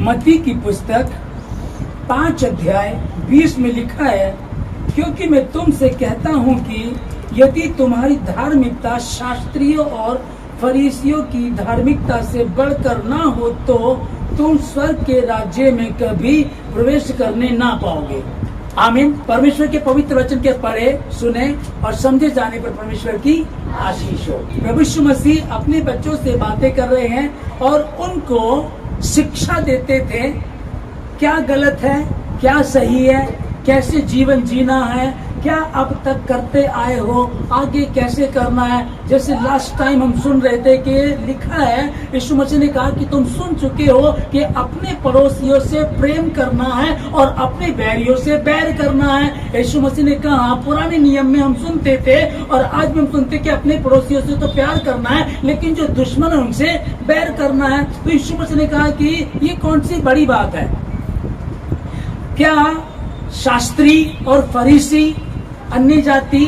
मत्ती की पुस्तक 5 अध्याय 20 में लिखा है, क्योंकि मैं तुमसे कहता हूँ कि यदि तुम्हारी धार्मिकता शास्त्रियों और फरीसियों की धार्मिकता से बढ़कर ना हो तो तुम स्वर्ग के राज्य में कभी प्रवेश करने ना पाओगे। आमीन। परमेश्वर के पवित्र वचन के पढ़े, सुने और समझे जाने पर परमेश्वर की आशीष हो। प्रभु यीशु मसीह अपने बच्चों से बातें कर रहे हैं और उनको शिक्षा देते थे, क्या गलत है, क्या सही है, कैसे जीवन जीना है, क्या अब तक करते आए हो, आगे कैसे करना है। जैसे लास्ट टाइम हम सुन रहे थे कि लिखा है, यीशु मसीह ने कहा कि तुम सुन चुके हो कि अपने पड़ोसियों से प्रेम करना है और अपने बैरियों से बैर करना है। यीशु मसीह ने कहा, पुराने नियम में हम सुनते थे और आज भी हम सुनते कि अपने पड़ोसियों से तो प्यार करना है, लेकिन जो दुश्मन है उनसे बैर करना है। तो यीशु मसीह ने कहा कि ये कौन सी बड़ी बात है। क्या शास्त्री और फरीसी, अन्य जाति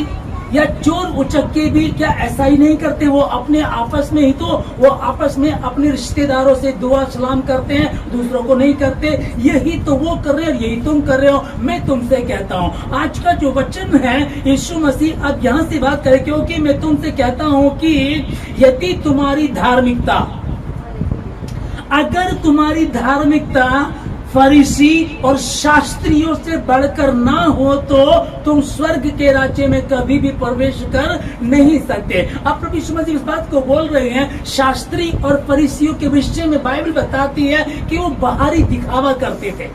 या चोर उचक्के भी क्या ऐसा ही नहीं करते? वो अपने आपस में ही तो वो आपस में अपने रिश्तेदारों से दुआ सलाम करते हैं, दूसरों को नहीं करते। यही तो वो कर रहे हैं, यही तुम कर रहे हो। मैं तुमसे कहता हूँ, आज का जो वचन है यीशु मसीह अब यहाँ से बात करे, क्योंकि मैं तुमसे कहता हूँ कि यदि तुम्हारी धार्मिकता, अगर तुम्हारी धार्मिकता फरीसी और शास्त्रियों से बढ़कर ना हो तो तुम स्वर्ग के राज्य में कभी भी प्रवेश कर नहीं सकते। अब प्रभु यीशु मसीह इस बात को बोल रहे हैं। शास्त्री और फरीसियों के विषय में बाइबल बताती है कि वो बाहरी दिखावा करते थे,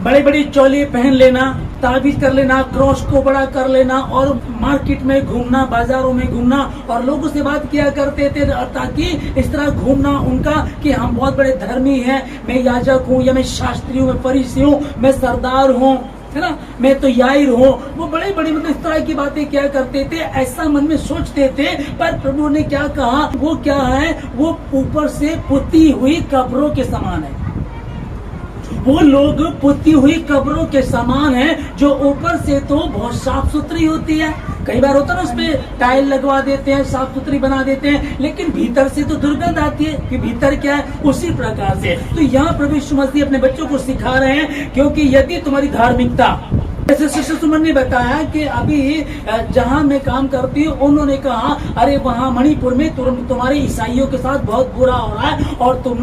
बड़े बड़े चोले पहन लेना, ताबीज कर लेना, क्रॉस को बड़ा कर लेना और मार्केट में घूमना, बाजारों में घूमना और लोगों से बात किया करते थे, ताकि इस तरह घूमना उनका कि हम बहुत बड़े धर्मी हैं, मैं याजक हूँ या मैं शास्त्री हूँ, मैं फरीसी हूँ, मैं सरदार हूँ, है ना, मैं तो याईर हूँ। वो बड़े बड़ी मतलब इस तरह की बातें क्या करते थे, ऐसा मन में सोचते थे। पर प्रभु ने क्या कहा, वो क्या है, वो ऊपर से पुती हुई कब्रों के समान है। वो लोग पुती हुई कब्रों के समान हैं, जो ऊपर से तो बहुत साफ सुथरी होती है, कई बार होता है ना, उसपे टाइल लगवा देते हैं, साफ सुथरी बना देते हैं, लेकिन भीतर से तो दुर्गंध आती है कि भीतर क्या है। उसी प्रकार से तो यहाँ प्रभु यीशु मसीह अपने बच्चों को सिखा रहे हैं, क्योंकि यदि तुम्हारी धार्मिकता, जैसे सिस्टर सुमन ने बताया कि अभी जहाँ मैं काम करती हूँ, उन्होंने कहा अरे वहाँ मणिपुर में तुम्हारे ईसाइयों के साथ बहुत बुरा हो रहा है और तुम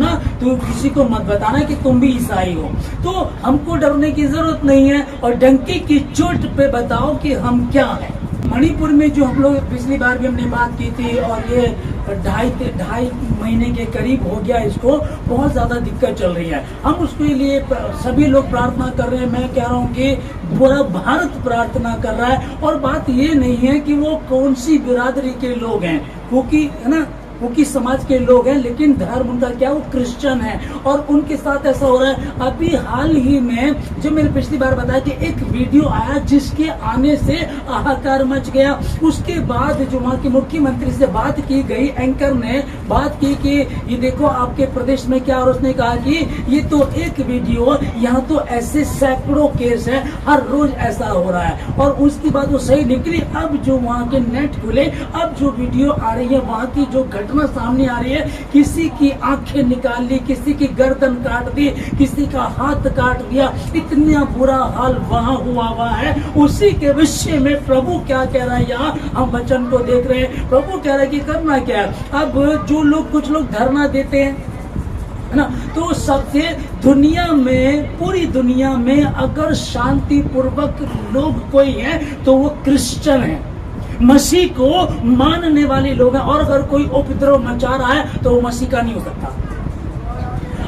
किसी को मत बताना कि तुम भी ईसाई हो। तो हमको डरने की जरूरत नहीं है और डंके की चोट पे बताओ कि हम क्या हैं। मणिपुर में जो हम लोग पिछली बार भी हमने बात की थी और ये ढाई महीने के करीब हो गया, इसको बहुत ज्यादा दिक्कत चल रही है। हम उसके लिए सभी लोग प्रार्थना कर रहे हैं। मैं कह रहा हूँ कि पूरा भारत प्रार्थना कर रहा है। और बात ये नहीं है कि वो कौन सी बिरादरी के लोग हैं, क्योंकि है ना, क्योंकि समाज के लोग हैं, लेकिन धर्म उनका क्या, वो क्रिश्चियन है और उनके साथ ऐसा हो रहा है। अभी हाल ही में जो मैंने पिछली बार बताया कि एक वीडियो आया जिसके आने से हाहाकार मच गया। उसके बाद जो वहाँ के मुख्यमंत्री से बात की गई, एंकर ने बात की कि ये देखो आपके प्रदेश में क्या, और उसने कहा कि ये तो एक वीडियो, यहाँ तो ऐसे सैकड़ों केस है, हर रोज ऐसा हो रहा है। और उसकी बात वो सही निकली। अब जो वहाँ के नेट खुले, अब जो वीडियो आ रही है, वहाँ की जो घटना सामने आ रही है, किसी की आंखें निकाल ली, किसी की गर्दन काट दी, किसी का हाथ काट दिया, इतना बुरा हाल वहाँ हुआ है। उसी के विषय में प्रभु क्या कह रहा है, यहाँ हम वचन को देख रहे हैं। प्रभु कह रहा है कि करना क्या है। अब जो लोग, कुछ लोग धरना देते हैं, है ना, तो सबसे दुनिया में, पूरी दुनिया में अगर शांति पूर्वक लोग कोई है तो वो क्रिश्चियन है, मसीह को मानने वाले लोग हैं। और अगर कोई उपद्रव मचा रहा है तो वो मसीह का नहीं हो सकता।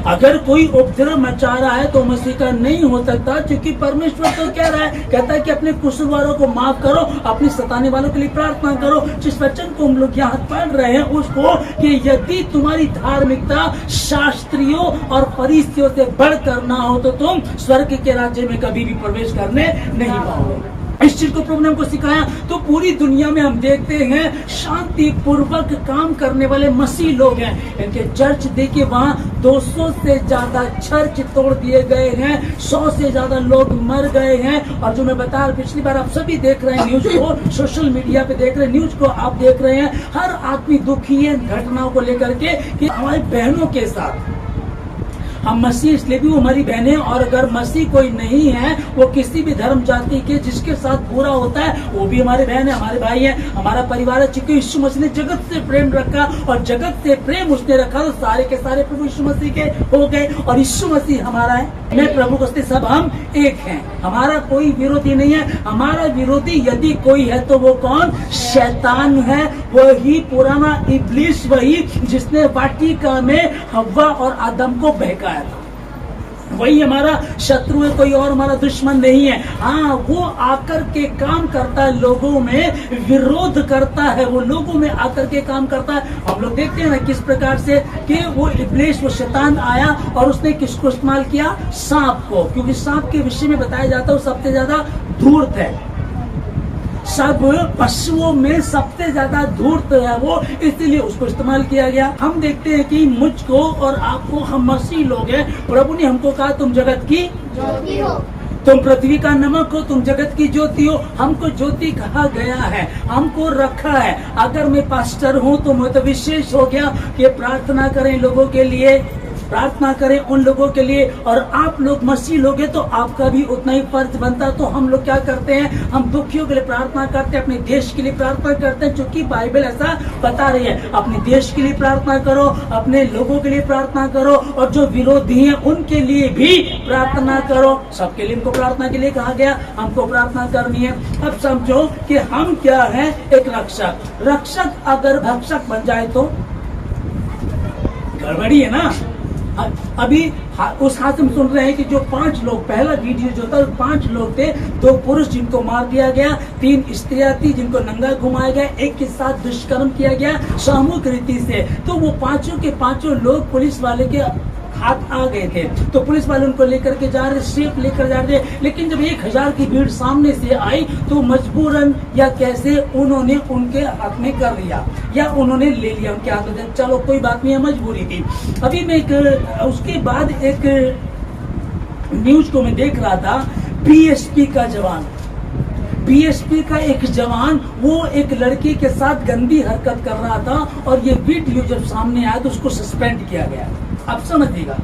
अगर कोई उपद्रव मचा रहा है तो मसीह का नहीं हो सकता, क्योंकि परमेश्वर तो कह रहा है, कहता है कि अपने कसूरवारों को माफ करो, अपने सताने वालों के लिए प्रार्थना करो। जिस वचन को हम लोग यहाँ पढ़ रहे हैं उसको, कि यदि तुम्हारी धार्मिकता शास्त्रियों और फरीसियों से बढ़कर ना हो तो तुम स्वर्ग के राज्य में कभी भी प्रवेश करने नहीं पाओगे। इस चीज को प्रभु ने हमको सिखाया। तो पूरी दुनिया में हम देखते हैं शांति पूर्वक काम करने वाले मसीह लोग हैं। इनके चर्च देखिए, वहाँ 200 से ज्यादा चर्च तोड़ दिए गए हैं, 100 से ज्यादा लोग मर गए हैं। और जो मैं बता रहा, पिछली बार आप सभी देख रहे हैं न्यूज को, सोशल मीडिया पे देख रहे हैं, न्यूज को आप देख रहे हैं। हर आदमी दुखी है घटनाओं को लेकर के कि हमारी बहनों के साथ हम मसीह इसलिए भी वो हमारी बहनें, और अगर मसीह कोई नहीं है, वो किसी भी धर्म जाति के जिसके साथ बुरा होता है, वो भी हमारे बहन है, हमारे भाई है, हमारा परिवार है। चूंकि यीशु मसीह ने जगत से प्रेम रखा और जगत से प्रेम उसने रखा तो सारे के सारे प्रभु यीशु मसीह के हो गए और यीशु मसीह हमारा है। मैं प्रभु को सब हम एक हैं, हमारा कोई विरोधी नहीं है। हमारा विरोधी यदि कोई है तो वो कौन? शैतान है, वही पुराना इब्लीस, वही जिसने वाटिका में हव्वा और आदम को बहकाया था, वही हमारा शत्रु है, कोई और हमारा दुश्मन नहीं है। हाँ, वो आकर के काम करता है, लोगों में विरोध करता है, वो लोगों में आकर के काम करता है। हम लोग देखते हैं ना किस प्रकार से कि वो इब्लीस, वो शैतान आया और उसने किसको इस्तेमाल किया? सांप को, क्योंकि सांप के विषय में बताया जाता है वो सबसे ज्यादा धूर्त है, सब पशुओं में सबसे ज्यादा धूर्त है वो, इसलिए उसको इस्तेमाल किया गया। हम देखते हैं कि मुझको और आपको, हम मसीह लोग हैं, प्रभु ने हमको कहा तुम जगत की ज्योति हो, तुम पृथ्वी का नमक हो, तुम जगत की ज्योति हो। हमको ज्योति कहा गया है, हमको रखा है। अगर मैं पास्टर हूँ तो मैं तो विशेष हो गया कि प्रार्थना करें लोगों के लिए, प्रार्थना करें उन लोगों के लिए, और आप लोग मसीह लोग हैं तो आपका भी उतना ही फर्ज बनता है। तो हम लोग क्या करते हैं? हम दुखियों के लिए प्रार्थना करते हैं, अपने देश के लिए प्रार्थना करते हैं, क्योंकि बाइबल ऐसा बता रही है। अपने देश के लिए प्रार्थना करो, अपने लोगों के लिए प्रार्थना करो, और जो विरोधी हैं उनके लिए भी प्रार्थना करो। सबके लिए हमको प्रार्थना के लिए कहा गया, हमको प्रार्थना करनी है। अब समझो कि हम क्या है? एक रक्षक। रक्षक अगर भक्षक बन जाए तो गड़बड़ी है ना। अभी उस हाथ में सुन रहे हैं कि जो 5 लोग, पहला वीडियो जो था 5 लोग थे, 2 पुरुष जिनको मार दिया गया, 3 स्त्रियां थी जिनको नंगा घुमाया गया, एक के साथ दुष्कर्म किया गया सामूहिक रीति से। तो वो पांचों के पांचों लोग पुलिस वाले के हाथ आ गए थे, तो पुलिस वाले उनको लेकर के जा रहे, सेफ लेकर जा रहे। लेकिन जब 1000 की भीड़ सामने से आई तो मजबूरन या कैसे उन्होंने उनके हाथ में कर लिया या उन्होंने ले लिया उनके हाथ में। चलो कोई बात नहीं है, मजबूरी थी। अभी मैं उसके बाद एक न्यूज को मैं देख रहा था, बीएसपी का जवान, बीएसपी का एक जवान, वो एक लड़की के साथ गंदी हरकत कर रहा था और ये वीडियो जब सामने आया तो उसको सस्पेंड किया गया। आप समझिएगा,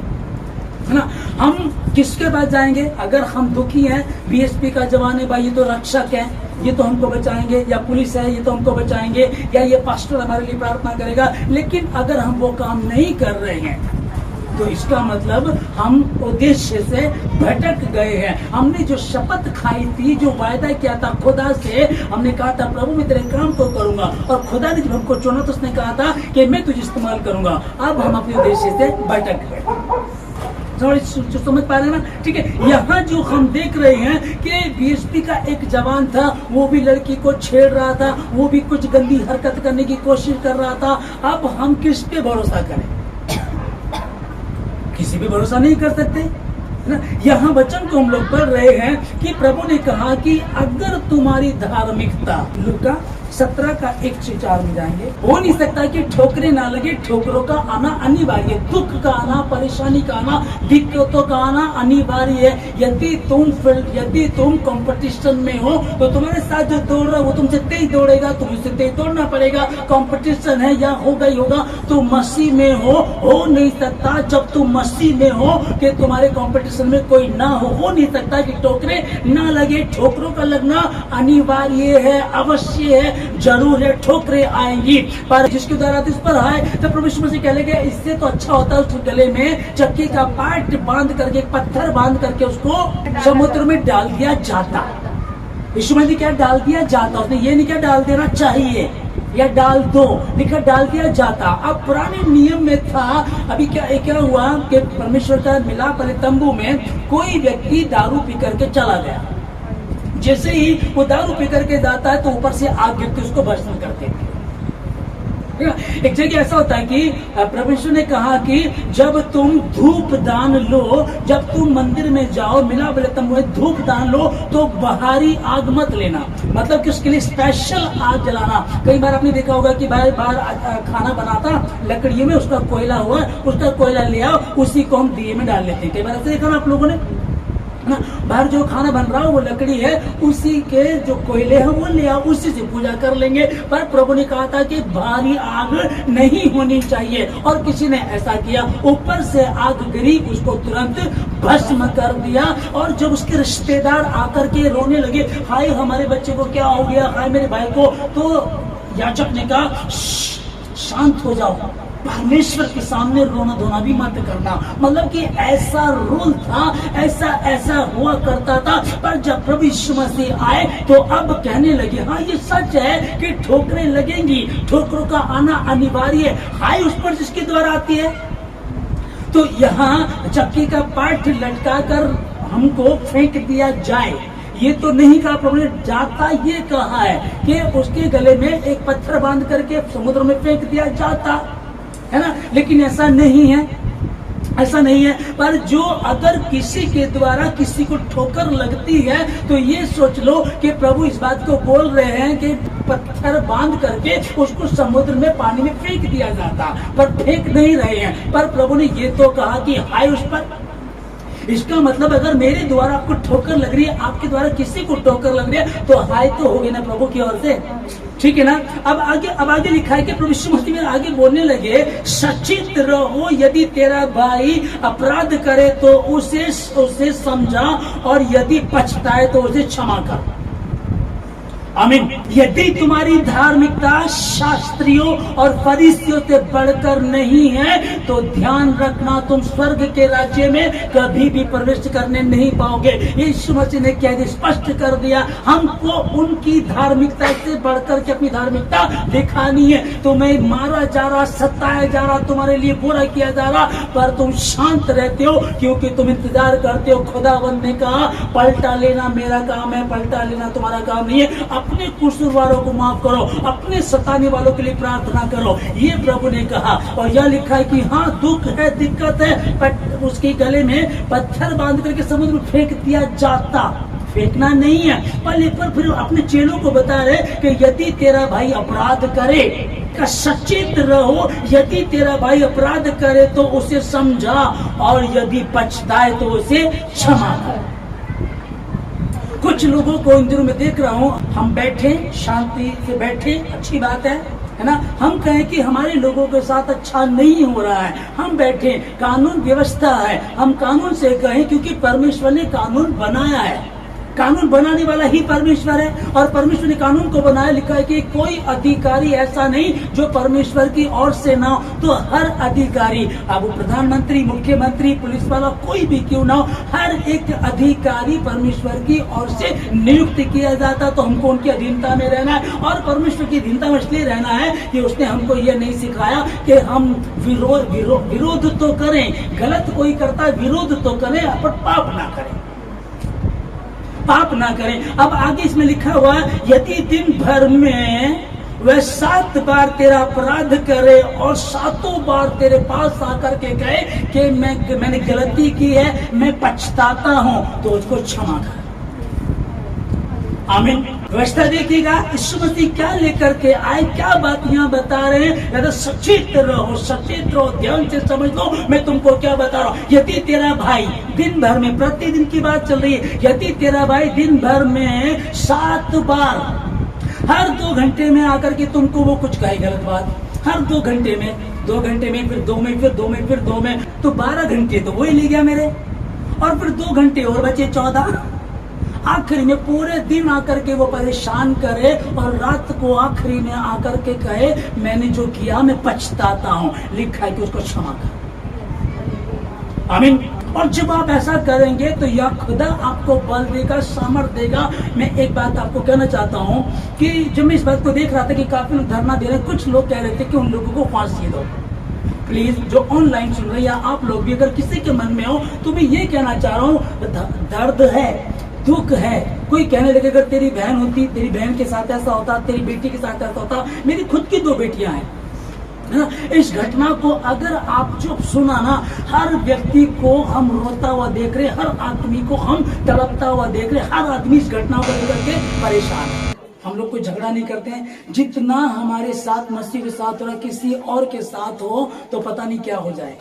है ना। हम किसके पास जाएंगे अगर हम दुखी हैं? बीएसपी का जवान है भाई, ये तो रक्षक है, ये तो हमको बचाएंगे, या पुलिस है ये तो हमको बचाएंगे, या ये पास्टर हमारे लिए प्रार्थना करेगा। लेकिन अगर हम वो काम नहीं कर रहे हैं तो इसका मतलब हम उद्देश्य से भटक गए हैं। हमने जो शपथ खाई थी, जो वायदा किया था खुदा से, हमने कहा था प्रभु मैं तेरे काम को करूंगा, और खुदा ने जब हमको चुना तो उसने कहा था कि मैं तुझे इस्तेमाल करूंगा। अब हम अपने उद्देश्य से भटक गए। समझ पा रहे हैं ना? ठीक है। यहाँ जो हम देख रहे हैं कि बीएसपी का एक जवान था, वो भी लड़की को छेड़ रहा था, वो भी कुछ गंदी हरकत करने की कोशिश कर रहा था। अब हम किस पे भरोसा करें? किसी पे भरोसा नहीं कर सकते ना। यहाँ वचन को हम लोग पढ़ रहे हैं कि प्रभु ने कहा कि अगर तुम्हारी धार्मिकता, लूका 17 का 1 से 4 में जाएंगे, हो नहीं सकता कि ठोकरें ना लगे। ठोकरों का आना अनिवार्य है, दुख का आना, परेशानी का आना, दिक्कतों का आना अनिवार्य है। यदि तुम कंपटीशन में हो तो तुम्हारे साथ जो दौड़ रहा है वो तुमसे तेज दौड़ेगा, तुम्हें उससे तेज दौड़ना पड़ेगा। कंपटीशन है या होगा ही होगा। तो मसीह में हो नहीं सकता जब तुम मसीह में हो कि तुम्हारे कंपटीशन में कोई ना हो नहीं सकता कि ठोकरें ना लगे। ठोकरों का लगना अनिवार्य है, अवश्य है, जरूर है। ठोकरें आएंगी, पर जिसके द्वारा इस पर आए तो प्रभु यीशु मसीह कह लगे इससे तो अच्छा होता है उसके गले में चक्की का पाट बांध करके, पत्थर बांध करके उसको समुद्र में डाल दिया जाता। यीशु मसीह क्या डाल दिया जाता, उसने ये नहीं क्या डाल देना चाहिए या डाल दो, लिखा डाल दिया जाता। अब पुराने नियम में था, अभी क्या हुआ कि परमेश्वर का मिलाप वाले तंबू में कोई व्यक्ति दारू पी करके चला गया। जैसे ही वो दारू पी करके जाता है तो ऊपर से आग गिरती, उसको भस्म करते हैं। एक जगह ऐसा होता है कि परमेश्वर ने कहा कि जब तुम धूप दान लो, जब तुम मंदिर में जाओ, मिला बले तंबू में धूप दान लो तो बाहरी आग मत लेना, मतलब कि उसके लिए स्पेशल आग जलाना। कई बार आपने देखा होगा कि बाहर खाना बनाता लकड़ी में, उसका कोयला हुआ, उसका कोयला ले आओ, उसी को हम दिए में डाल लेते हैं। कई बार ऐसा देखा ना आप लोगों ने? है ना। बाहर जो खाना बन रहा है वो लकड़ी है, उसी के जो कोयले हैं वो ले आओ, उसी से पूजा कर लेंगे। पर प्रभु ने कहा था कि बाहरी आग नहीं होनी चाहिए, और किसी ने ऐसा किया, ऊपर से आग गिरी, उसको तुरंत भस्म कर दिया। और जब उसके रिश्तेदार आकर के रोने लगे, हाय हमारे बच्चे को क्या हो गया, हाय मेरे भाई को, तो याजक ने कहा शांत हो जाओ, परमेश्वर के सामने रोना धोना भी मत करना। मतलब कि ऐसा रूल था, ऐसा हुआ करता था। पर जब प्रभु यीशु मसीह आए तो अब कहने लगे, हाँ ये सच है कि ठोकरें लगेंगी, ठोकरों का आना अनिवार्य है, हाय उस पर जिसके द्वारा आती है। तो यहाँ चक्की का पाठ लटका कर हमको फेंक दिया जाए, ये तो नहीं कहा प्रभु ने, जाता ये कहा है कि उसके गले में एक पत्थर बांध करके समुद्र में फेंक दिया जाता है ना। लेकिन ऐसा नहीं है, ऐसा नहीं है। पर जो अगर किसी के द्वारा किसी को ठोकर लगती है तो ये सोच लो कि प्रभु इस बात को बोल रहे हैं कि पत्थर बांध करके उसको समुद्र में पानी में फेंक दिया जाता, पर फेंक नहीं रहे हैं। पर प्रभु ने ये तो कहा कि हाय उस पर। इसका मतलब अगर मेरे द्वारा आपको ठोकर लग रही है, आपके द्वारा किसी को ठोकर लग रही है, तो हाय तो होगी ना प्रभु की ओर से, ठीक है ना। अब आगे लिखा है कि प्रभु यीशु मसीह आगे बोलने लगे, सचेत रहो, यदि तेरा भाई अपराध करे तो उसे समझा, और यदि पछताए तो उसे क्षमा कर। आमीन। यदि तुम्हारी धार्मिकता शास्त्रियों और फरीसियों से बढ़कर नहीं है तो ध्यान रखना तुम स्वर्ग के राज्य में कभी भी प्रवेश करने नहीं पाओगे। यीशु मसीह ने क्या स्पष्ट कर दिया, हमको उनकी धार्मिकता से बढ़कर के अपनी धार्मिकता दिखानी है। तुम्हें मारा जा रहा, सताया जा रहा, तुम्हारे लिए बुरा किया जा रहा, पर तुम शांत रहते हो क्योंकि तुम इंतजार करते हो। खुदावंद ने कहा पलटा लेना मेरा काम है, पलटा लेना तुम्हारा काम नहीं है। अपने कसूरवारों को माफ करो, अपने सताने वालों के लिए प्रार्थना करो, ये प्रभु ने कहा। और यह लिखा है कि हाँ दुख है, दिक्कत है, पर उसके गले में पत्थर बांध करके समुद्र में फेंक दिया जाता, फेंकना नहीं है। पर फिर अपने चेलों को बता रहे कि यदि तेरा भाई अपराध करे, सचेत रहो, यदि तेरा भाई अपराध करे तो उसे समझा, और यदि पछताए तो उसे क्षमा कर। कुछ लोगों को इन दिनों में देख रहा हूँ, हम बैठे शांति से बैठे, अच्छी बात है ना। हम कहें कि हमारे लोगों के साथ अच्छा नहीं हो रहा है, हम बैठे, कानून व्यवस्था है, हम कानून से कहें क्योंकि परमेश्वर ने कानून बनाया है, कानून बनाने वाला ही परमेश्वर है। और परमेश्वर ने कानून को बनाया, लिखा है कि कोई अधिकारी ऐसा नहीं जो परमेश्वर की ओर से ना हो। तो हर अधिकारी, अब वो प्रधानमंत्री, मुख्यमंत्री, पुलिस वाला, कोई भी क्यों ना हो, हर एक अधिकारी परमेश्वर की ओर से नियुक्त किया जाता। तो हमको उनकी अधीनता में रहना है, और परमेश्वर की अधीनता में इसलिए रहना है कि उसने हमको यह नहीं सिखाया कि हम विरोध तो करें, गलत कोई करता है विरोध तो करें, पर पाप ना करें, पाप ना करें। अब आगे इसमें लिखा हुआ, यदि दिन भर में वह 7 बार तेरा अपराध करे और 7 बार तेरे पास आकर के कहे कि मैंने गलती की है, मैं पछताता हूं, तो उसको क्षमा कर। आमीन। व्यवस्था देखिएगा यीशु मसीह क्या लेकर के आए, क्या बात यहाँ बता रहे हैं। तो सचेत रहो, ध्यान से समझ लो मैं तुमको क्या बता रहा हूँ। यदि तेरा भाई दिन भर में, प्रतिदिन की बात चल रही है, यदि तेरा भाई दिन भर में 7 बार, हर 2 घंटे में आकर के तुमको वो कुछ कहे गलत बात, हर 2 घंटे में, 2 घंटे में, फिर 2 में, फिर 2 में, फिर 2 में, तो 12 घंटे तो वही ले गया मेरे, और फिर 2 घंटे और बचे 14। आखिरी में पूरे दिन आकर के वो परेशान करे, और रात को आखिरी में आकर के कहे मैंने जो किया मैं पछताता हूँ। लिखा है कि उसको क्षमा कर। आमीन। और जब आप ऐसा करेंगे तो यह खुदा आपको बल देगा, सामर्थ देगा। मैं एक बात आपको कहना चाहता हूँ कि जब मैं इस बात को देख रहा था कि काफी लोग धरना दे रहे हैं, कुछ लोग कह रहे थे कि उन लोगों को फांसी दो। प्लीज जो ऑनलाइन सुन रहे हैं, या आप लोग भी अगर किसी के मन में हो तो मैं ये कहना चाह रहा हूँ, दर्द है, दुख है। कोई कहने लगे अगर तेरी बहन होती, तेरी बहन के साथ ऐसा होता, तेरी बेटी के साथ ऐसा होता। मेरी खुद की 2 बेटियां हैं, है ना। इस घटना को अगर आप जो सुना ना, हर व्यक्ति को हम रोता हुआ देख रहे, हर आदमी को हम तड़पता हुआ देख रहे, हर आदमी इस घटना को लेकर के परेशान है। हम लोग कोई झगड़ा नहीं करते हैं, जितना हमारे साथ मसीह के साथ हो रहा, किसी और के साथ हो तो पता नहीं क्या हो जाए।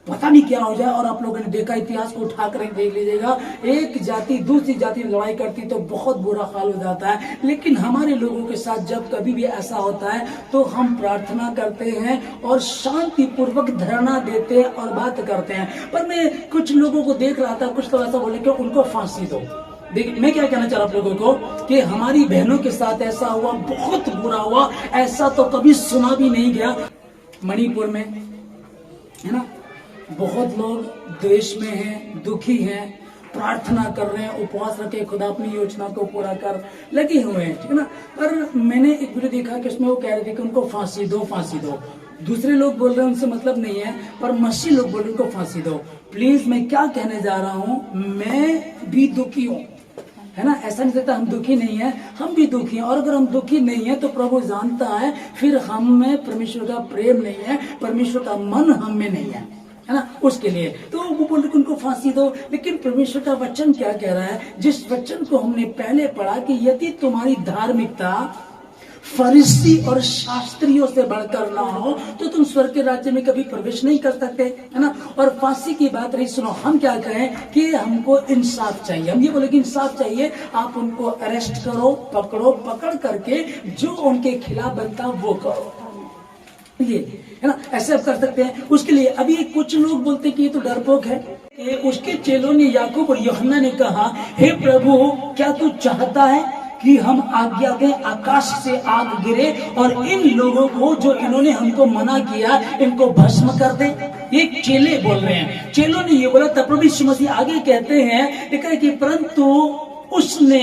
पता नहीं क्या हो जाए। और आप लोगों ने देखा, इतिहास को उठाकर देख लीजिएगा, एक जाति दूसरी जाति लड़ाई करती तो बहुत बुरा हाल हो जाता है। लेकिन हमारे लोगों के साथ जब कभी भी ऐसा होता है तो हम प्रार्थना करते हैं और शांति पूर्वक धरना देते हैं और बात करते हैं। पर मैं कुछ लोगों को देख रहा था, कुछ तो ऐसा बोले कि उनको फांसी दो। देखिए मैं क्या कहना चाह रहा हूं आप लोगों को कि हमारी बहनों के साथ ऐसा हुआ, बहुत बुरा हुआ, ऐसा तो कभी सुना भी नहीं गया। मणिपुर में है ना, बहुत लोग द्वेष में हैं, दुखी हैं, प्रार्थना कर रहे हैं, उपवास रखे, खुदा अपनी योजना को पूरा कर लगे हुए हैं, ठीक है ना। पर मैंने एक वीडियो देखा कि उसमें वो कह रहे थे कि उनको फांसी दो, फांसी दो। दूसरे लोग बोल रहे हैं उनसे मतलब नहीं है, पर मसीह लोग बोल रहे हैं उनको फांसी दो। प्लीज मैं क्या कहने जा रहा हूं, मैं भी दुखी हूं, है ना। ऐसा नहीं कहता हम दुखी नहीं है, हम भी दुखी हैं। और अगर हम दुखी नहीं है तो प्रभु जानता है फिर हम में परमेश्वर का प्रेम नहीं है, परमेश्वर का मन हम में नहीं है ना। उसके लिए तो वो बोल रहे उनको फांसी दो। लेकिन परमेश्वर का वचन क्या कह रहा है, जिस वचन को हमने पहले पढ़ा कि यदि तुम्हारी धार्मिकता फरीसी और शास्त्रियों से बढ़कर ना हो तो तुम स्वर्ग के राज्य में कभी प्रवेश नहीं कर सकते, है ना। और फांसी की बात रही, सुनो हम क्या कहें कि हमको इंसाफ चाहिए। हम ये बोले कि इंसाफ चाहिए, आप उनको अरेस्ट करो, पकड़ो, पकड़ करके जो उनके खिलाफ बनता वो करो, ये है ना, ऐसे आप कर सकते हैं। उसके लिए अभी कुछ लोग बोलते कि ये तो डरपोक है। उसके चेलों ने, याकूब और यूहन्ना ने कहा, हे प्रभु क्या तू चाहता है कि हम आज्ञा दें आकाश से आग गिरे और इन लोगों को जो इन्होंने हमको मना किया इनको भस्म कर दे। ये चेले बोल रहे हैं, चेलों ने ये बोला। तब प्रभु यीशु मसीह आगे कहते हैं कि परंतु उसने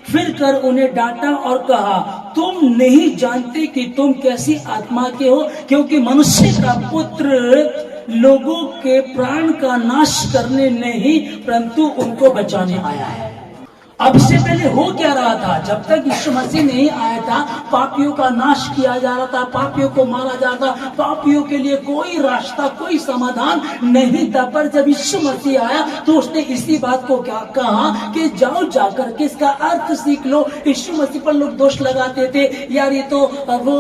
फिर कर उन्हें डांटा और कहा, तुम नहीं जानते कि तुम कैसी आत्मा के हो, क्योंकि मनुष्य का पुत्र लोगों के प्राण का नाश करने नहीं परंतु उनको बचाने आया है। अब से पहले हो क्या रहा था, जब तक यीशु मसीह नहीं आया था पापियों का नाश किया जा रहा था, पापियों को मारा जा रहा था, पापियों के लिए कोई रास्ता, कोई समाधान नहीं था। पर जब यीशु मसीह आया तो उसने इसी बात को क्या कहा कि जाओ जाकर के इसका अर्थ सीख लो। यीशु मसीह पर लोग दोष लगाते थे, यार ये तो वो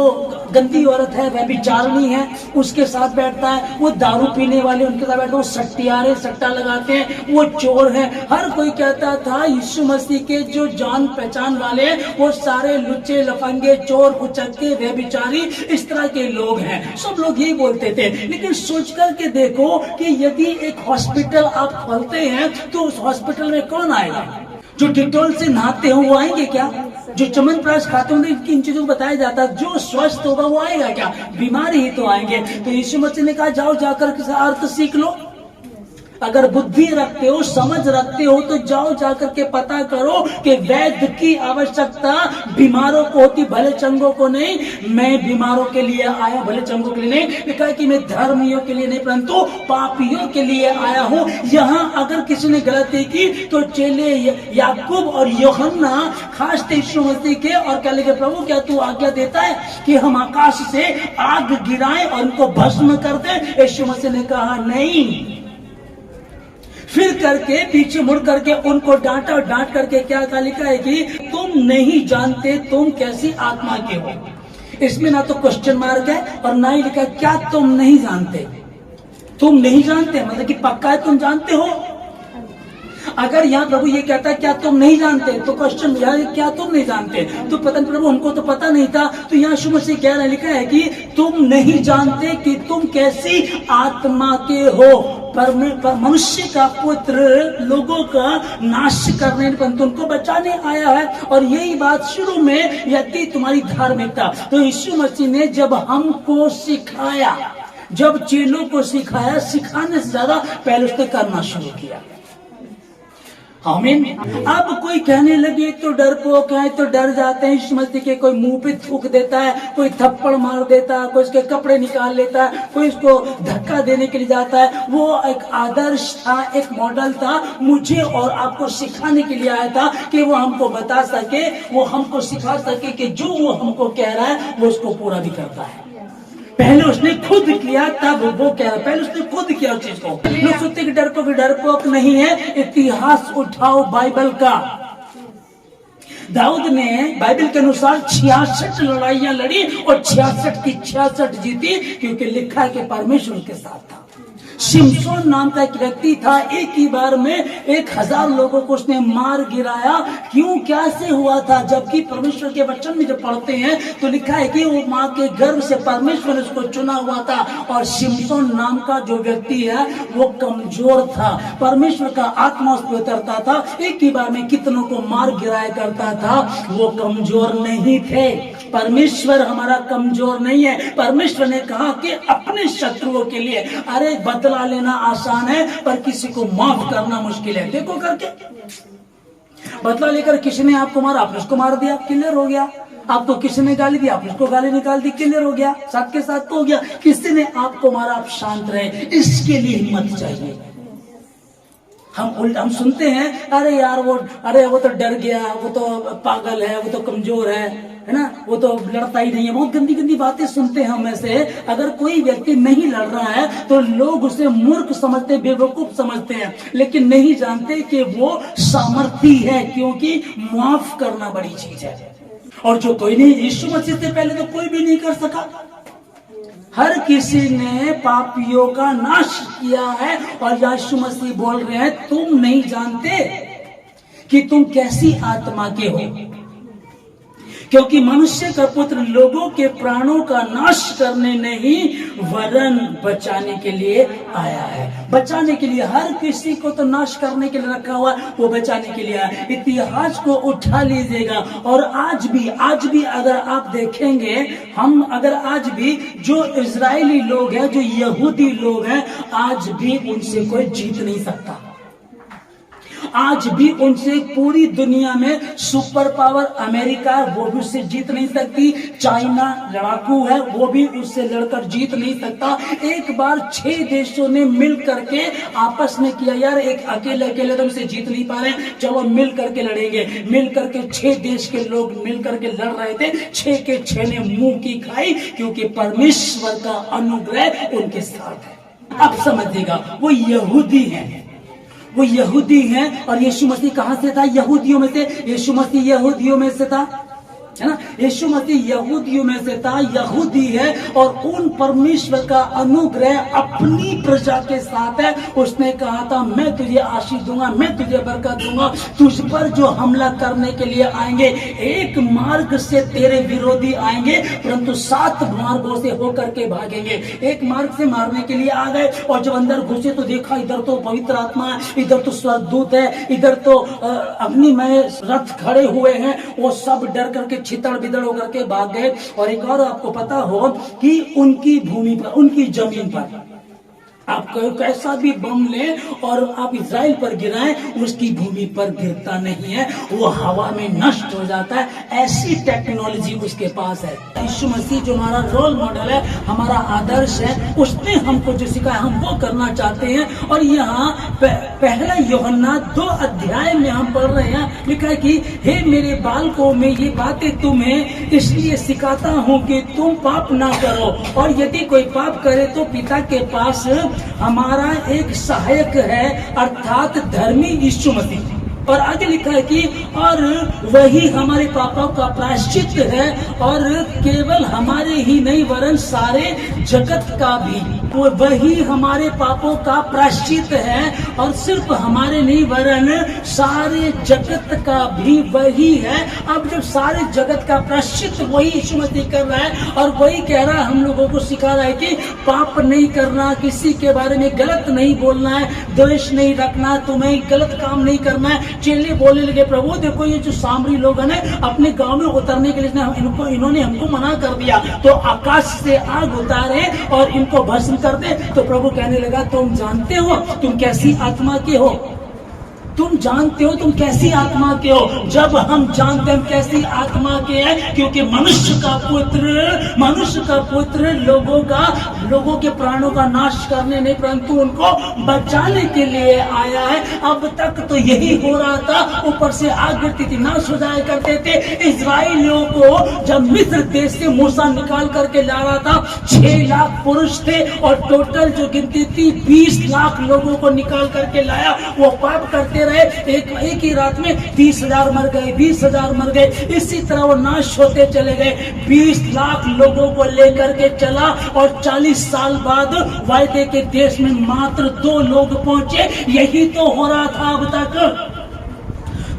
गंदी औरत है, वह व्यभिचारिणी है, उसके साथ बैठता है, वो दारू पीने वाले उनके साथ बैठता है, वो सट्टियारे सट्टा लगाते हैं, वो चोर है। हर कोई कहता था यीशु मसीह के जो जान पहचान वाले वो सारे लुच्चे, लफंगे, चोर, उचक्के, व्यभिचारी, इस तरह के लोग हैं। सब लोग यही बोलते थे। लेकिन सोच करके देखो कि यदि एक हॉस्पिटल आप खोलते हैं तो उस हॉस्पिटल में कौन आएगा? जो डिटोल से नहाते हो वो आएंगे क्या? जो चमनप्राश खाते होंगे, इन चीजों को बताया जाता है, जो स्वस्थ होगा वो आएगा क्या? बीमारी ही तो आएंगे। तो यीशु मसीह ने कहा जाओ जाकर के अर्थ सीख लो। अगर बुद्धि रखते हो, समझ रखते हो तो जाओ जाकर के पता करो कि वैद्य की आवश्यकता बीमारों को होती, भले चंगों को नहीं। मैं बीमारों के लिए आया, भले चंगों के लिए नहीं। लिखा कि मैं धर्मियों के लिए नहीं परंतु पापियों के लिए आया हूँ। यहाँ अगर किसी ने गलती की तो चेले याकूब और यूहन्ना खास थे यीशु मसीह के, और कह लगे प्रभु क्या तू आज्ञा देता है कि हम आकाश से आग गिराएं और उनको भस्म कर दें? यीशु मसीह ने कहा नहीं। फिर करके पीछे मुड़ करके उनको डांटा, और डांट करके क्या लिखा है कि तुम नहीं जानते तुम कैसी आत्मा के हो। इसमें ना तो क्वेश्चन मार्क है और ना ही लिखा क्या तुम नहीं जानते। तुम नहीं जानते मतलब कि पक्का है तुम जानते हो। अगर यहाँ प्रभु ये कहता है क्या तुम नहीं जानते तो क्वेश्चन क्या तुम नहीं जानते, तो पता नहीं प्रभु हमको तो पता नहीं था। तो यहाँ यीशु मसीह कह रहा लिखा है कि तुम नहीं जानते कि तुम कैसी आत्मा के हो। पर मनुष्य का पुत्र लोगों का नाश करने परंतु उनको बचाने आया है। और यही बात शुरू में, यदि तुम्हारी धार्मिकता, तो यीशु मसीह ने जब हमको सिखाया, जब चेलों को सिखाया, सिखाने से ज्यादा पहले उसने करना शुरू किया। आमीन। अब कोई कहने लगे तो डरपोक है, तो डर जाते हैं यीशु मसीह के। कोई मुंह पे थूक देता है, कोई थप्पड़ मार देता है, कोई उसके कपड़े निकाल लेता है, कोई उसको धक्का देने के लिए जाता है। वो एक आदर्श था, एक मॉडल था, मुझे और आपको सिखाने के लिए आया था कि वो हमको बता सके, वो हमको सिखा सके कि जो वो हमको कह रहा है वो उसको पूरा भी करता है। पहले उसने खुद किया तब वो कह रहा, पहले उसने खुद किया उस चीज को। लोग सोचते कि डरपोक नहीं है। इतिहास उठाओ बाइबल का। दाऊद ने बाइबल के अनुसार 66 लड़ाइयां लड़ी और 66 की 66 जीती, क्योंकि लिखा है कि परमेश्वर के साथ था। शिमशोन नाम का एक व्यक्ति था, एक ही बार में 1000 लोगों को उसने मार गिराया। क्यों, कैसे हुआ था? जबकि परमेश्वर के वचन में जब पढ़ते हैं तो लिखा है कि वो माँ के गर्भ से परमेश्वर ने उसको चुना हुआ था। और शिमशोन नाम का जो व्यक्ति है वो कमजोर था, परमेश्वर का आत्मा उस पर उतरता था, एक ही बार में कितनों को मार गिराया करता था। वो कमजोर नहीं थे। परमेश्वर हमारा कमजोर नहीं है। परमेश्वर ने कहा कि अपने शत्रुओं के लिए, अरे बदला लेना आसान है पर किसी को माफ करना मुश्किल है। देखो करके, बदला लेकर किसी ने आपको मारा, आपने उसको मार दिया, क्लियर हो गया। आपको किसी ने गाली दी, आपने उसको गाली निकाल दी, क्लियर हो गया। साथ के साथ तो हो गया। किसी ने आपको मारा, आप शांत रहे, इसके लिए हिम्मत चाहिए। हम सुनते हैं, अरे यार वो तो डर गया, वो तो पागल है, वो तो कमजोर है ना, वो तो लड़ता ही नहीं है। बहुत गंदी गंदी बातें सुनते हैं हम में से। अगर कोई व्यक्ति नहीं लड़ रहा है तो लोग उसे मूर्ख समझते, बेवकूफ समझते हैं, लेकिन नहीं जानते कि वो सामर्थी है, क्योंकि माफ करना बड़ी चीज है। और जो कोई नहीं, यीशु मसीह से पहले तो कोई भी नहीं कर सका। हर किसी ने पापियों का नाश किया है। और यीशु मसीह बोल रहे हैं, तुम नहीं जानते कि तुम कैसी आत्मा के हो, क्योंकि मनुष्य का पुत्र लोगों के प्राणों का नाश करने नहीं वरन बचाने के लिए आया है। बचाने के लिए, हर किसी को तो नाश करने के लिए रखा हुआ, वो बचाने के लिए आया। इतिहास को उठा लीजिएगा। और आज भी अगर आप देखेंगे, अगर आज भी जो इजरायली लोग हैं, जो यहूदी लोग हैं, आज भी उनसे कोई जीत नहीं सकता। आज भी उनसे पूरी दुनिया में सुपर पावर अमेरिका, वो भी उससे जीत नहीं सकती। चाइना लड़ाकू है, वो भी उससे लड़कर जीत नहीं सकता। एक बार 6 देशों ने मिल करके आपस में किया, यार एक अकेले तो उनसे जीत नहीं पा रहे, चलो मिल करके लड़ेंगे। मिल करके 6 देश के लोग मिल करके लड़ रहे थे। 6 के 6 ने मुंह की खाई, क्योंकि परमेश्वर का अनुग्रह उनके साथ है। अब समझिएगा, वो यहूदी हैं, वो यहूदी हैं। और यीशु मसीह कहां से था? यहूदियों में से। यीशु मसीह यहूदियों में से था, है ना। यीशु मसीह यहूदियों में से था, यहूदी है। और उन परमेश्वर का अनुग्रह अपनी प्रजा के साथ है। उसने कहा था, मैं तुझे आशीष दूंगा, मैं तुझे बरकत दूंगा। तुझ पर जो हमला करने के लिए आएंगे, एक मार्ग से तेरे विरोधी आएंगे, परंतु 7 मार्गों से होकर के भागेंगे। एक मार्ग से मारने के लिए आ गए, और जब अंदर घुसे तो देखा, इधर तो पवित्र आत्मा है, इधर तो स्वर्गदूत है, इधर तो अग्निमय रथ खड़े हुए हैं। वो सब डर करके छितड़ बिदड़ होकर के भाग गए। और एक और आपको पता हो कि उनकी भूमि पर, उनकी जमीन पर आप कैसा भी बम ले और आप इजराइल पर गिराएं, उसकी भूमि पर गिरता नहीं है, वो हवा में नष्ट हो जाता है। ऐसी टेक्नोलॉजी उसके पास है। यीशु मसीह जो हमारा रोल मॉडल है, हमारा आदर्श है, उसने हमको जो सिखाया हम वो करना चाहते हैं। और यहाँ पहला यूहन्ना 2 अध्याय में हम पढ़ रहे हैं, लिखा है कि हे मेरे बालकों, मैं ये बातें तुम्हें इसलिए सिखाता हूँ कि तुम पाप ना करो, और यदि कोई पाप करे तो पिता के पास हमारा एक सहायक है, अर्थात धर्मी यीशु मसीह। और आगे लिखा है कि और वही हमारे पापों का प्रायश्चित है, और केवल हमारे ही नहीं वरन सारे जगत का भी। वही हमारे पापों का प्रायश्चित है, और सिर्फ हमारे नहीं वरन सारे जगत का भी वही है। अब जब सारे जगत का प्रायश्चित वही यीशु मसीह कर रहा है, और वही कह रहा है, हम लोगों को सिखा रहा है कि पाप नहीं करना, किसी के बारे में गलत नहीं बोलना है, द्वेष नहीं रखना, तुम्हें गलत काम नहीं करना है। चेले बोलने लगे, प्रभु देखो ये जो सामरी लोग हैं अपने गांव में उतरने के लिए इन्होंने हमको मना कर दिया, तो आकाश से आग उतारे और इनको भस्म कर दे। तो प्रभु कहने लगा, तुम जानते हो तुम कैसी आत्मा के हो, तुम जानते हो तुम कैसी आत्मा के हो। जब हम जानते हैं कैसी आत्मा के हैं, क्योंकि मनुष्य का पुत्र लोगों के प्राणों का नाश करने नहीं, परंतु उनको बचाने के लिए आया है। अब तक तो यही हो रहा था, ऊपर से आग गिरती थी, नाश हो जाया करते थे। इजराइलियों को जब मिस्र देश से मूसा निकाल करके ला रहा था, 6 लाख पुरुष थे, और टोटल जो गिनती थी 20 लाख लोगों को निकाल करके लाया। वो पाप करते रहे, एक ही रात में 30,000 मर गए, 20,000 मर गए। इसी तरह वो नाश होते चले गए। 20 लाख लोगों को लेकर के चला और 40 साल बाद वायदे के देश में मात्र 2 लोग पहुंचे। यही तो हो रहा था अब तक।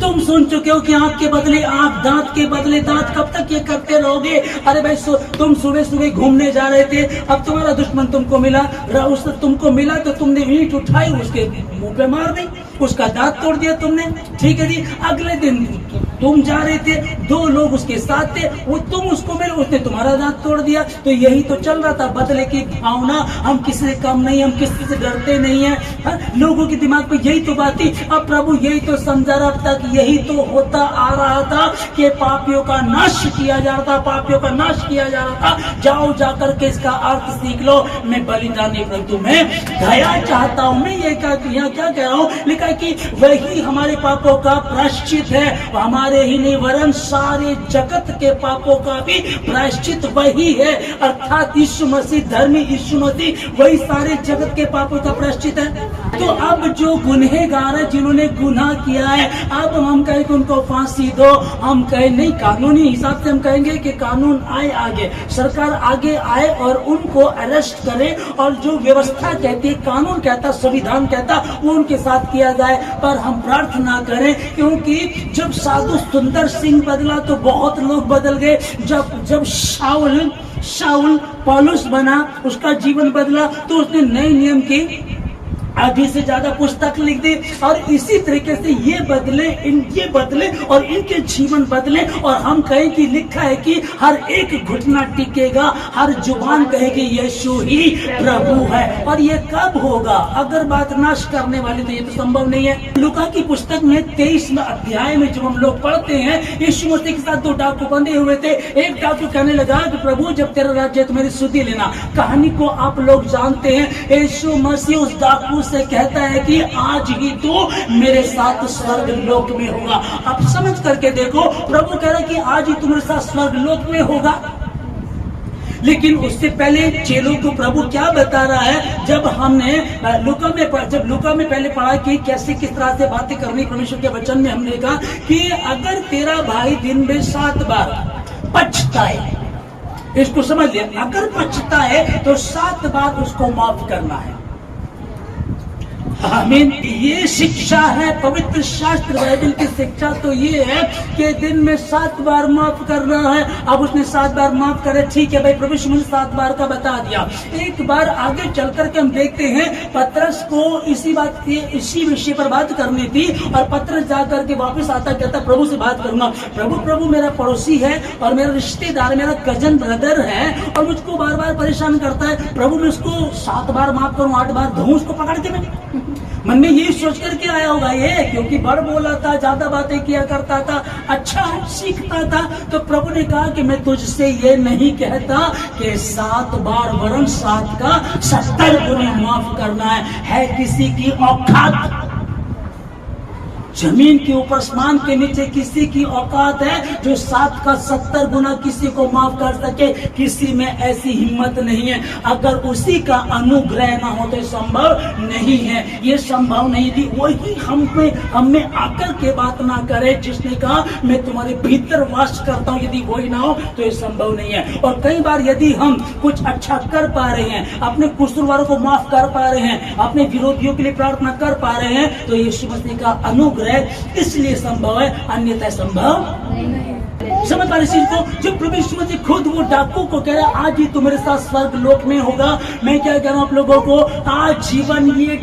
तुम सुन चुके हो कि आंख के बदले आंख, दांत के बदले दांत। कब तक ये करते रहोगे? अरे भाई तुम सुबह सुबह घूमने जा रहे थे, अब तुम्हारा दुश्मन तुमको मिला, तुमको मिला तो तुमने ईंट उठाई, उसके मुंह पे मार दी, उसका दांत तोड़ दिया तुमने। ठीक है जी। अगले दिन तुम जा रहे थे, 2 लोग उसके साथ थे, वो तुम उसको मिले, उसने तुम्हारा दांत तोड़ दिया। तो यही तो चल रहा था, बदले की भावना। हम किसी से कम नहीं, हम किसी से डरते नहीं है। लोगों के दिमाग पे यही तो बात थी। अब प्रभु यही तो समझा रहा था कि यही तो होता आ रहा था कि पापियों का नाश किया जा रहा था, पापियों का नाश किया जा रहा था। जाओ जाकर के इसका अर्थ सीख लो। मैं बलिदान नहीं परंतु मैं दया चाहता हूं। मैं ये क्या कह रहा हूं? लिखा है कि वही हमारे पापों का प्रायश्चित है। हमारे ही नहीं वरन सारे जगत के पापों का भी प्रायश्चित वही है, अर्थात यीशु मसीह, धर्मी यीशु मसीह वही सारे जगत के पापों का प्रायश्चित है। तो अब जो गुनहगार है, जिन्होंने गुनाह किया है, अब हम कहें कि उनको फांसी दो, हम कहें नहीं, कानूनी हिसाब से हम कहेंगे कि कानून आए आगे, सरकार आगे आए और उनको अरेस्ट करे, और जो व्यवस्था कहती है, कानून कहता, संविधान कहता, वो उनके साथ किया जाए। पर हम प्रार्थना करें, क्योंकि जब साधु सुंदर सिंह बदला तो बहुत लोग बदल गए। जब शाऊल पौलुस बना, उसका जीवन बदला, तो उसने नए नियम की आधी से ज्यादा पुस्तक लिख दी। और इसी तरीके से ये बदले और इनके जीवन बदले। और हम कहें कि लिखा है कि हर एक घुटना टिकेगा, हर जुबान कहेगी यीशु ही प्रभु है। और ये कब होगा? अगर बात नाश करने वाली, तो ये तो संभव नहीं है। लूका की पुस्तक में 23वें अध्याय में जब हम लोग पढ़ते हैं, यीशु मसीह के साथ 2 डाकू बंधे हुए थे। एक डाकू कहने लगा कि प्रभु जब तेरा राज्य तो मेरी सुधि लेना। कहानी को आप लोग जानते हैं। यीशु मसीह उस डाकू से कहता है कि आज ही तो मेरे साथ स्वर्ग लोक में होगा। आप समझ करके देखो, प्रभु कह रहा है कि आज ही तुम्हारे साथ स्वर्ग लोक में होगा। लेकिन उससे पहले चेलों को प्रभु क्या बता रहा है? जब हमने लूका में पहले पढ़ा कि कैसे किस तरह से बातें करनी परमेश्वर के वचन में, हमने कहा कि अगर तेरा भाई दिन में 7 बार पछताए, इसको समझ लिया, अगर पछताए तो 7 बार उसको माफ करना है। आमीन। ये शिक्षा है, पवित्र शास्त्र बाइबल की शिक्षा तो ये है कि दिन में 7 बार माफ करना है। अब उसने 7 बार माफ करे, ठीक है भाई, प्रभु यीशु ने 7 बार का बता दिया। एक बार आगे चल करके हम देखते हैं, पतरस को इसी विषय पर बात करनी थी, और पतरस जाकर के वापस आता, कहता प्रभु से बात करूंगा। प्रभु मेरा पड़ोसी है और मेरा रिश्तेदार, मेरा कजन ब्रदर है, और मुझको बार बार परेशान करता है। प्रभु मैं उसको 7 बार माफ करूं, 8 बार धूं उसको पकड़ के? मैं मन में यही सोच करके आया होगा ये, क्योंकि बड़ बोला था, ज्यादा बातें किया करता था, अच्छा सीखता था। तो प्रभु ने कहा कि मैं तुझसे ये नहीं कहता कि 7 बार वरन 7 का 70 गुना माफ करना है किसी की औकात? जमीन के ऊपर, आसमान के नीचे किसी की औकात है जो 7 का 70 गुना किसी को माफ कर सके? किसी में ऐसी हिम्मत नहीं है। अगर उसी का अनुग्रह ना हो तो संभव नहीं है, ये संभव नहीं थी। वही हमें आकर के बात ना करे जिसने कहा मैं तुम्हारे भीतर वास करता हूँ, यदि वही ना हो तो ये संभव नहीं है। और कई बार यदि हम कुछ अच्छा कर पा रहे हैं, अपने कसूरवारों को माफ कर पा रहे हैं, अपने विरोधियों के लिए प्रार्थना कर पा रहे हैं, तो यीशु मसीह का अनुग्रह इसलिए संभव है, अन्यथा संभव नहीं। समझ पा रहे इस चीज को? जब प्रभु यीशु मसीह खुद वो डाकू को कह रहा है आज ही तू मेरे साथ स्वर्ग लोक में होगा, मैं क्या कह रहा हूं आप लोगों को, आज जीवन ये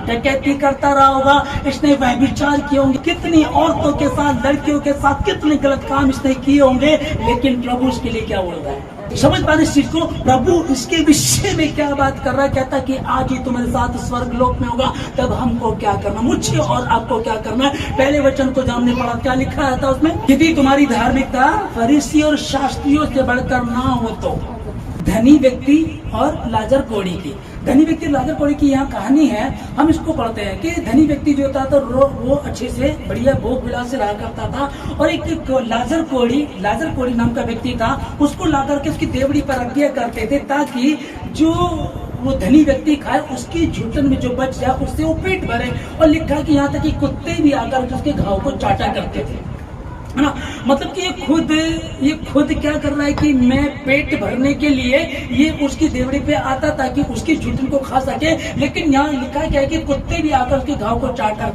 डकैती करता रहा होगा, इसने व्यभिचार किए होंगे, कितनी औरतों के साथ, लड़कियों के साथ कितने गलत काम इसने किए होंगे, लेकिन प्रभु उसके लिए क्या बोल रहा है? समझ पा रहे इस चीज को? प्रभु इसके विषय में क्या बात कर रहा है? कहता कि आज ही तुम्हारे साथ स्वर्ग लोक में होगा। तब हमको क्या करना, मुझे और आपको क्या करना है? पहले वचन को जो हमने पढ़ा, क्या लिखा था उसमें? यदि तुम्हारी धार्मिकता फरीसी और शास्त्रियों से बढ़कर ना हो तो धनी व्यक्ति और लाजर कोढ़ी की। धनी व्यक्ति लाजर कोढ़ी की यहाँ कहानी है, हम इसको पढ़ते हैं कि धनी व्यक्ति जो होता था वो अच्छे से बढ़िया भोग विलास से रहा करता था, और एक लाजर कोढ़ी नाम का व्यक्ति था, उसको ला करके उसकी देवड़ी पर रख दिया करते थे, ताकि जो वो धनी व्यक्ति खाए, उसकी झुटन में जो बच जाए उससे वो पेट भरे। और लिखा है कि यहाँ तक कि कुत्ते भी आकर उसके घाव को चाटा करते थे, है ना। मतलब कि ये खुद क्या कर रहा है कि मैं पेट भरने के लिए ये उसकी देवड़ी पे आता ताकि उसकी झुटन को खा सके। लेकिन यहाँ लिखा क्या है कि कुत्ते भी आकर उसके घाव को चाटा,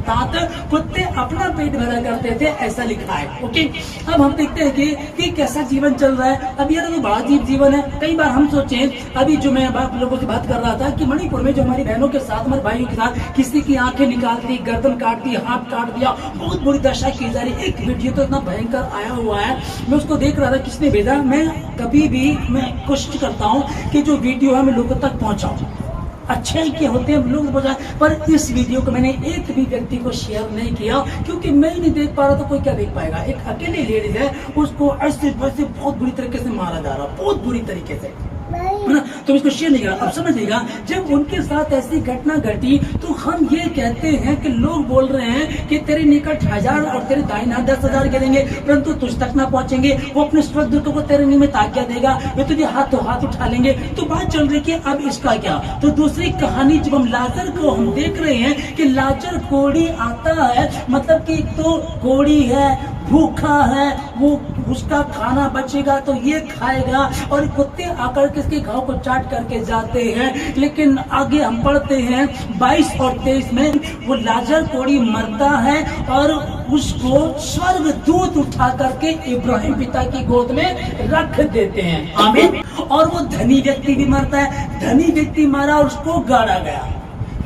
कुत्ते अपना पेट भरा करते थे, ऐसा लिखा है। ओके, अब हम देखते हैं कि कैसा जीवन चल रहा है। अब यार तो बड़ा अजीब जीवन है। कई बार हम सोचे, अभी जो मैं आप लोगों से बात कर रहा था कि मणिपुर में जो हमारी बहनों के साथ, हमारे भाइयों के साथ किसी की आंखें निकाल दी, गर्दन काट दी, हाथ काट दिया, बहुत बुरी दशा की जा रही। एक वीडियो तो इतना भयंकर आया हुआ है, मैं उसको देख रहा था, किसने भेजा। मैं कभी भी मैं कोशिश करता हूँ कि जो वीडियो है मैं लोगों तक पहुंचाऊं, अच्छे ही के होते हैं लोग पहुंचाए, पर इस वीडियो को मैंने एक भी व्यक्ति को शेयर नहीं किया, क्योंकि मैं ही नहीं देख पा रहा तो कोई क्या देख पाएगा। एक अकेली लेडीज है, उसको ऐसे वैसे बहुत बुरी तरीके से मारा जा रहा, बहुत बुरी तरीके से, है ना। तो इसको शेयर नहीं करा। अब समझिएगा, जब उनके साथ ऐसी घटना घटी तो हम ये कहते हैं कि लोग बोल रहे हैं कि तेरे निकट 1000 और तेरे दाहिने हाथ 10,000 गिरेंगे, परंतु तुझ तक ना पहुंचेंगे। वो अपने स्वर्गदूतों को तेरे निमित्त आज्ञा देगा, वे तुझे हाथों हाथ उठा लेंगे। तो बात चल रही है कि अब इसका क्या। तो दूसरी कहानी जब हम लाजर को हम देख रहे हैं कि लाजर कोढ़ी आता है, मतलब कि तो कोढ़ी है, भूखा है, वो उसका खाना बचेगा तो ये खाएगा, और कुत्ते आकर के इसके घाव को चाट करके जाते हैं। लेकिन आगे हम पढ़ते हैं 22 और 23 में, वो लाजर कोढ़ी मरता है और उसको स्वर्ग दूत उठा करके इब्राहिम पिता की गोद में रख देते हैं। आमीन। और वो धनी व्यक्ति भी मरता है, धनी व्यक्ति मरा और उसको गाड़ा गया।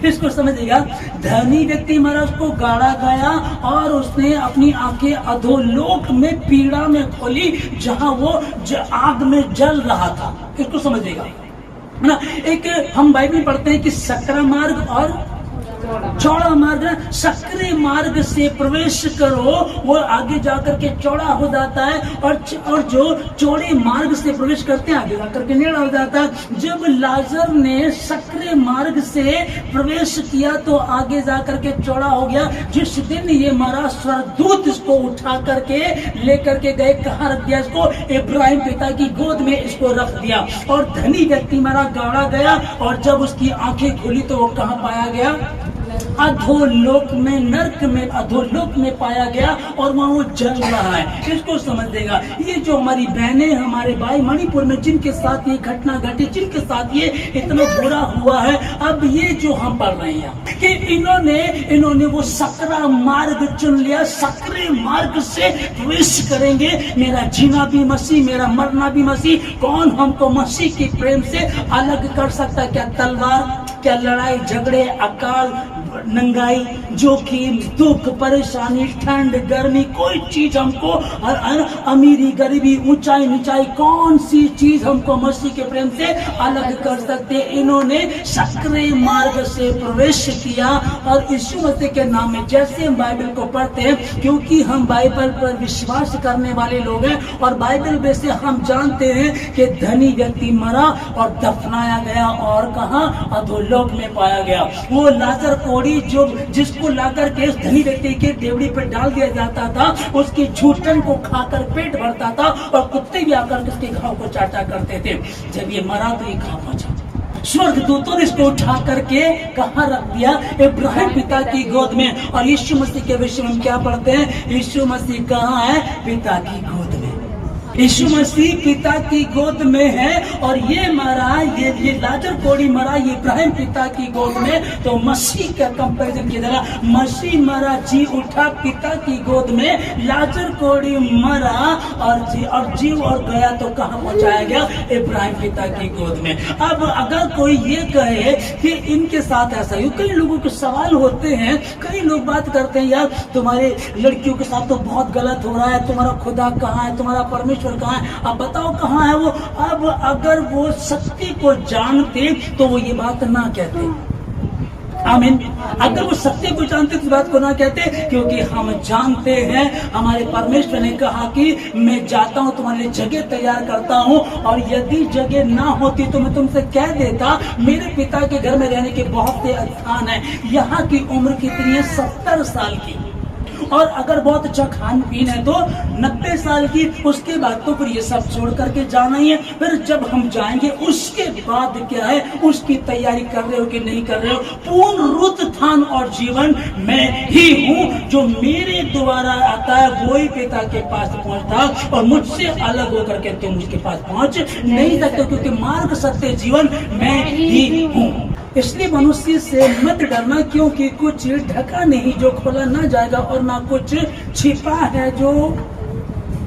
इसको समझिएगा, धनी व्यक्ति मरा, उसको गाड़ा गया और उसने अपनी आंखें अधोलोक में पीड़ा में खोली, जहां वो आग में जल रहा था। इसको समझिएगा, है ना। एक हम बाइबल में पढ़ते हैं कि सकरा मार्ग और चौड़ा मार्ग, सकरे मार्ग से प्रवेश करो, वो आगे जाकर के चौड़ा हो जाता है, और जो चौड़े मार्ग से प्रवेश करते हैं आगे जाकर के टेढ़ा हो जाता है। जब लाजर ने सकरे मार्ग से प्रवेश किया तो आगे जाकर के चौड़ा हो गया। जिस दिन ये मरा, स्वर्गदूत इसको उठा करके लेकर के गए, कहाँ रख दिया इसको? इब्राहिम पिता की गोद में इसको रख दिया। और धनी व्यक्ति मरा, गाड़ा गया, और जब उसकी आंखें खुली तो वो कहाँ पाया गया? अधोलोक में, नर्क में, अधोलोक में पाया गया, और वहां वो जल रहा है। इसको समझ देगा। ये जो हमारी बहनें, हमारे भाई मणिपुर में जिनके साथ ये घटना घटी, जिनके साथ ये इतना बुरा हुआ है, अब ये जो हम पढ़ रहे हैं कि इन्होंने वो सकरा मार्ग चुन लिया, सकरे मार्ग से प्रवेश करेंगे। मेरा जीना भी मसीह, मेरा मरना भी मसीह। कौन हमको मसीह के प्रेम से अलग कर सकता है? क्या तलवार, क्या लड़ाई झगड़े, अकाल, नंगाई, जोखिम, दुख, परेशानी, ठंड, गर्मी, कोई चीज हमको, अमीरी, गरीबी, ऊंचाई, नीचाई, कौन सी चीज हमको मसीह के प्रेम से अलग कर सकते? इन्होंने सकरे मार्ग से प्रवेश किया, और यीशु मसीह के नाम में जैसे हम बाइबल को पढ़ते हैं, क्योंकि हम बाइबल पर विश्वास करने वाले लोग हैं, और बाइबल में से हम जानते हैं कि धनी व्यक्ति मरा और दफनाया गया, और कहा? अधोलोक में पाया गया। वो लाजर कोढ़ी जो जिसको लाकर के धनी व्यक्ति के देवड़ी पर डाल दिया जाता था, उसकी झूठन को खाकर पेट भरता था, और कुत्ते भी आकर के उसके घाव को चाटा करते थे। जब ये मरा तो ये कहाँ पहुंचा? स्वर्गदूतों ने इसको उठा करके कहाँ रख दिया? इब्राहिम पिता की गोद में। और यीशु मसीह के विषय में हम क्या पढ़ते हैं? यीशु मसीह कहाँ है? पिता की गोद में। यीशु मसीह पिता की गोद में है, और ये मरा, ये लाजर कोढ़ी मरा, ये इब्राहिम पिता की गोद में। तो मसीह का कंपैरिजन की तरह, मसीह मरा, जी उठा पिता की गोद में, लाजर कोढ़ी मरा और जी और गया तो कहाँ पहुंचाया गया? इब्राहिम पिता की गोद में। अब अगर कोई ये कहे कि इनके साथ ऐसा ही, कई लोगों के सवाल होते हैं, कई लोग बात करते हैं, यार तुम्हारे लड़कियों के साथ तो बहुत गलत हो रहा है, तुम्हारा खुदा कहाँ है, तुम्हारा परमेश्वर कहाँ है, अब बताओ कहाँ है वो? अब अगर वो सत्य को जानते तो वो ये बात ना कहते। आमीन। अगर वो सत्य को जानते तो बात को ना कहते, क्योंकि हम जानते हैं हमारे परमेश्वर ने कहा कि मैं जाता हूँ, तुम्हारे लिए जगह तैयार करता हूँ, और यदि जगह ना होती तो मैं तुमसे कह देता, मेरे पिता के घर में रहने के बहुत से स्थान है। यहाँ की उम्र कितनी है? 70 साल की। और अगर बहुत अच्छा खान पीन है तो 90 साल की, उसके बाद तो फिर ये सब छोड़ करके जाना ही है। फिर जब हम जाएंगे उसके बाद क्या है, उसकी तैयारी कर रहे हो कि नहीं कर रहे हो। पुनरुत्थान और जीवन मैं ही हूँ, जो मेरे द्वारा आता है वही पिता के पास पहुंचता, और मुझसे अलग होकर के तुम उसके पास पहुंच नहीं सकते, क्योंकि मार्ग सत्य जीवन मैं ही हूँ। इसलिए मनुष्य से मत डरना, क्योंकि कुछ ढका नहीं जो खोला ना जाएगा, और ना कुछ छिपा है जो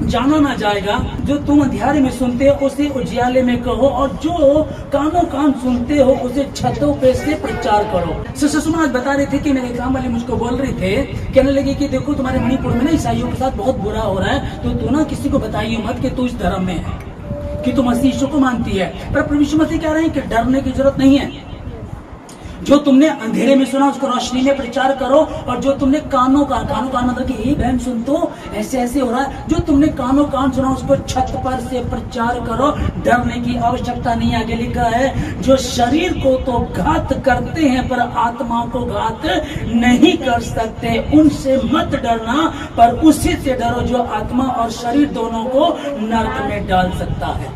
जाना ना जाएगा। जो तुम अंधियारे में सुनते हो उसे उजियाले में कहो, और जो कानों कान सुनते हो उसे छतों पे से प्रचार करो। सुषमा आज बता रहे थे कि मेरे काम वाले मुझको बोल रहे थे, कहने लगे कि देखो तुम्हारे मणिपुर में ना ईसाइयों के साथ बहुत बुरा हो रहा है, तो तू ना किसी को बताइए मत कि तू इस धर्म में है, कि तुम मसीह यीशु को मानती है। पर प्रभु यीशु मसीह कह रहे हैं कि डरने की जरूरत नहीं है। जो तुमने अंधेरे में सुना उसको रोशनी में प्रचार करो, और जो तुमने कानों कान मतलब कि हे बहन सुन तो ऐसे ऐसे हो रहा है, जो तुमने कानों कान सुना उसको छत पर से प्रचार करो। डरने की आवश्यकता नहीं। आगे लिखा है, जो शरीर को तो घात करते हैं पर आत्मा को घात नहीं कर सकते, उनसे मत डरना, पर उसी से डरो जो आत्मा और शरीर दोनों को नरक में डाल सकता है।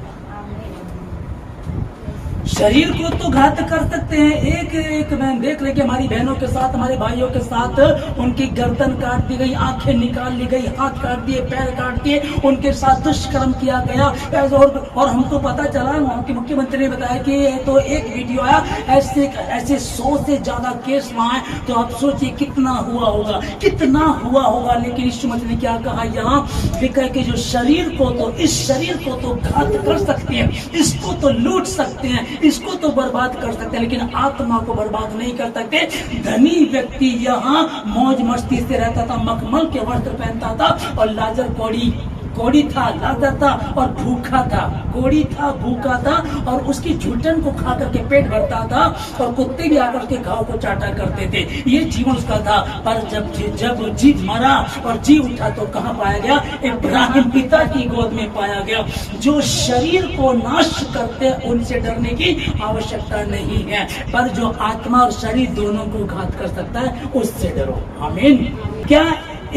शरीर को तो घात कर सकते हैं। एक बहन देख ले कि हमारी बहनों के साथ, हमारे भाइयों के साथ उनकी गर्दन काट दी गई, आंखें निकाल ली गई, हाथ काट दिए, पैर काट दिए, उनके साथ दुष्कर्म किया गया। और हमको पता चला, वहाँ के मुख्यमंत्री ने बताया कि तो एक वीडियो आया, ऐसे 100 से ज्यादा केस वहाँ है। तो आप सोचिए कितना हुआ होगा, कितना हुआ होगा। लेकिन यीशु मसीह ने क्या कहा, यहाँ लिखा है कि जो शरीर को तो, इस शरीर को तो घात कर सकते हैं, इसको तो लूट सकते हैं, इसको तो बर्बाद कर सकते हैं, लेकिन आत्मा को बर्बाद नहीं कर सकते। धनी व्यक्ति यहाँ मौज मस्ती से रहता था, मखमल के वस्त्र पहनता था, और लाजर कोड़ी था, लाजर था और भूखा था, कोड़ी था, भूखा था, और उसकी झूठन को खा करके पेट भरता था, और कुत्ते भी आकर के घाव को चाटा करते थे। ये जीवन उसका था। पर जब जी मरा और जी उठा तो कहाँ पाया गया? इब्राहिम पिता की गोद में पाया गया। जो शरीर को नाश करते हैं उनसे डरने की आवश्यकता नहीं है, पर जो आत्मा और शरीर दोनों को घात कर सकता है उससे डरो। आमीन। क्या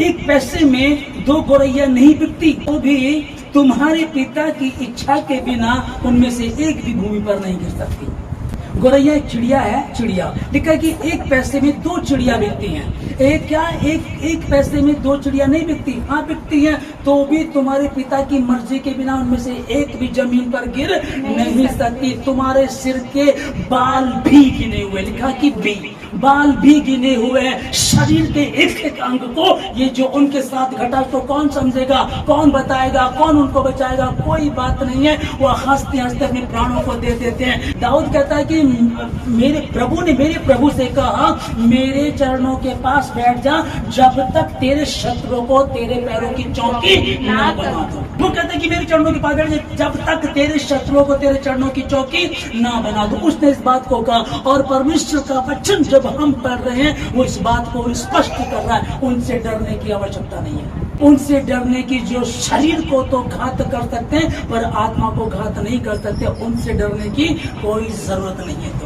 एक पैसे में 2 गौरैया नहीं बिकती? तो भी तुम्हारे पिता की इच्छा के बिना उनमें से एक भी भूमि पर नहीं गिर सकती। गौरैया एक चिड़िया है, चिड़िया लिखा है कि 1 पैसे में 2 चिड़िया बिकती हैं। एक पैसे में 2 चिड़िया नहीं बिकती? हाँ बिकती हैं, तो भी तुम्हारे पिता की मर्जी के बिना उनमें से एक भी जमीन पर गिर नहीं सकती। तुम्हारे सिर के बाल भी गिने हुए, लिखा कि बाल भी गिने हुए हैं। शरीर के एक अंग को ये जो उनके साथ घटा तो कौन समझेगा, कौन बताएगा, कौन उनको बचाएगा? कोई बात नहीं है। वो हंसते हंसते अपने प्राणों को दे देते हैं। दाऊद कहता है कि मेरे प्रभु ने मेरे प्रभु से कहा, मेरे चरणों के पास बैठ जा, जब तक तेरे शत्रुओं को तेरे पैरों की चौकी न बना दो। वो कहते हैं कि मेरे चरणों के पास बैठ जा, जब तक तेरे शत्रुओं को तेरे चरणों की चौकी न बना दो। उसने इस बात को कहा, और परमेश्वर का वचन जब हम पढ़ रहे हैं वो इस बात को स्पष्ट कर रहा है। उनसे डरने की आवश्यकता नहीं है। उनसे डरने की, जो शरीर को तो घात कर सकते हैं पर आत्मा को घात नहीं कर सकते, उनसे डरने की कोई जरूरत नहीं है।